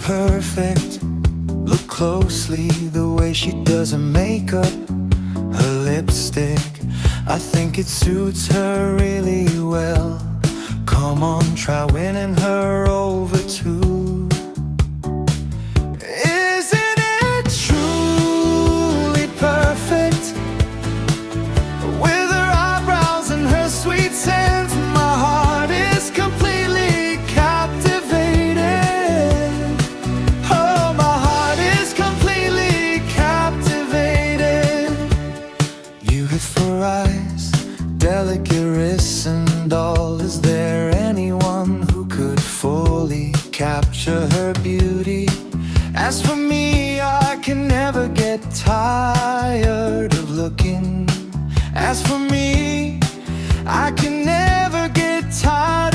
perfect. Look closely, the way she does her makeup, her lipstick, I think it suits her really well. Come on, try winning her over too. Isn't it truly perfect? With her eyebrows and her sweet scent, my heart is completely captivated. Oh, my heart is completely captivated. Beautiful eyes, delicate wrists and all. Is there anyone who could fully capture her beauty? As for me, I can never get tired of looking. As for me, I can never get tired